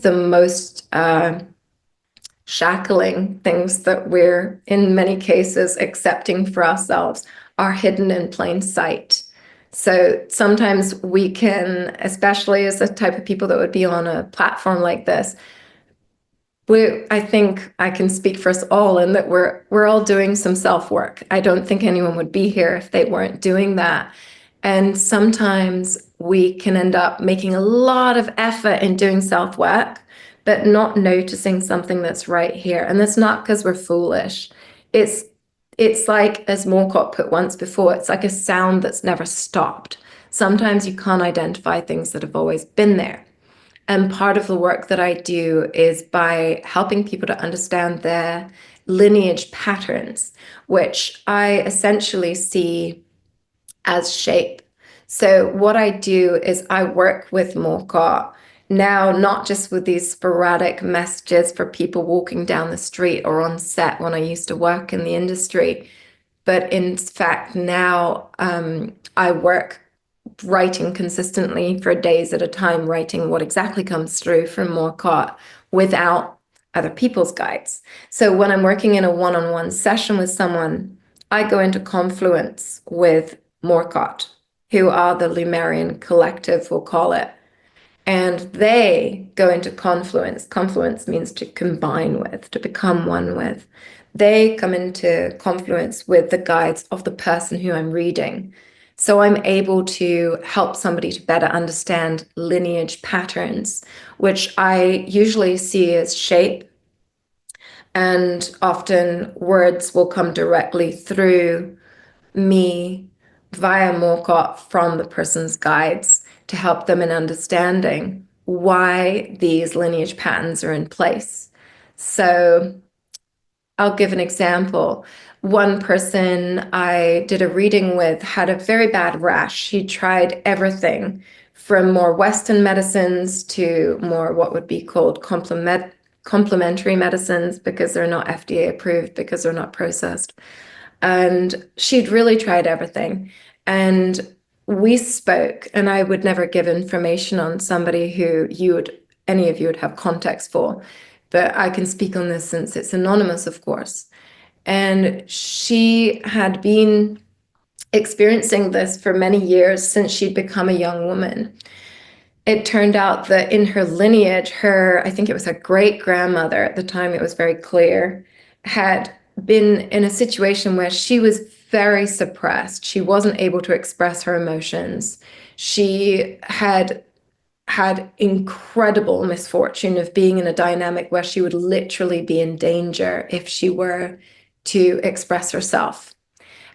the most shackling things that we're, in many cases, accepting for ourselves are hidden in plain sight. So sometimes we can, especially as the type of people that would be on a platform like this, I think I can speak for us all in that we're all doing some self-work. I don't think anyone would be here if they weren't doing that. And sometimes we can end up making a lot of effort in doing self-work, but not noticing something that's right here. And that's not because we're foolish. It's like, as Morcott put once before, it's like a sound that's never stopped. Sometimes you can't identify things that have always been there. And part of the work that I do is by helping people to understand their lineage patterns, which I essentially see as shape. So what I do is I work with Morcott now, not just with these sporadic messages for people walking down the street or on set when I used to work in the industry, but in fact now I work writing consistently for days at a time, writing what exactly comes through from Morcott without other people's guides. So when I'm working in a one-on-one session with someone, I go into confluence with Morcott, who are the Lumerian collective, we'll call it. And they go into confluence. Confluence means to combine with, to become one with. They come into confluence with the guides of the person who I'm reading. So I'm able to help somebody to better understand lineage patterns, which I usually see as shape. And often words will come directly through me via Morcott from the person's guides to help them in understanding why these lineage patterns are in place. So I'll give an example. One person I did a reading with had a very bad rash. He tried everything from more Western medicines to more what would be called complementary medicines, because they're not FDA approved, because they're not processed. And she'd really tried everything. And we spoke, and I would never give information on somebody who any of you would have context for, but I can speak on this since it's anonymous, of course. And she had been experiencing this for many years since she'd become a young woman. It turned out that in her lineage, I think it was her great-grandmother, at the time it was very clear, had been in a situation where she was very suppressed. She wasn't able to express her emotions. She had incredible misfortune of being in a dynamic where she would literally be in danger if she were to express herself.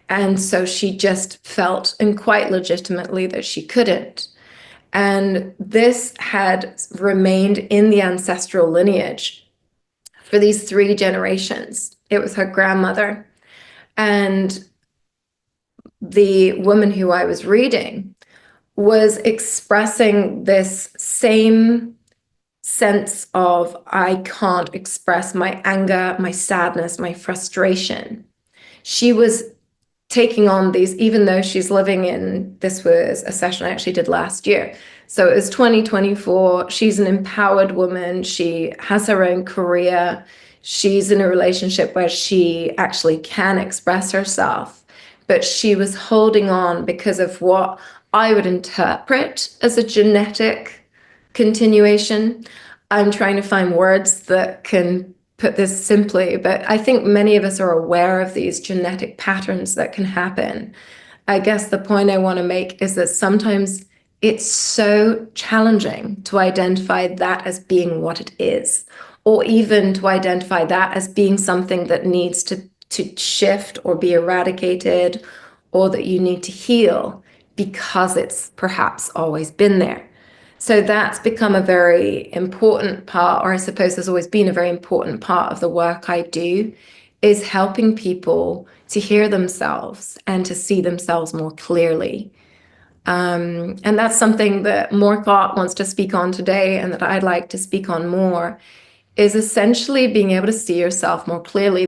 And so she just felt, and quite legitimately, that she couldn't. And this had remained in the ancestral lineage for these 3 generations. It was her grandmother. And the woman who I was reading was expressing this same sense of, I can't express my anger, my sadness, my frustration. She was taking on these, even though she's living in, this was a session I actually did last year. So it was 2024. She's an empowered woman. She has her own career. She's in a relationship where she actually can express herself. But she was holding on because of what I would interpret as a genetic continuation. I'm trying to find words that can put this simply, but I think many of us are aware of these genetic patterns that can happen. I guess the point I want to make is that sometimes it's so challenging to identify that as being what it is, or even to identify that as being something that needs to shift or be eradicated, or that you need to heal because it's perhaps always been there. So that's become a very important part, or I suppose has always been a very important part of the work I do, is helping people to hear themselves and to see themselves more clearly. And that's something that Morcott wants to speak on today, and that I'd like to speak on more, is essentially being able to see yourself more clearly.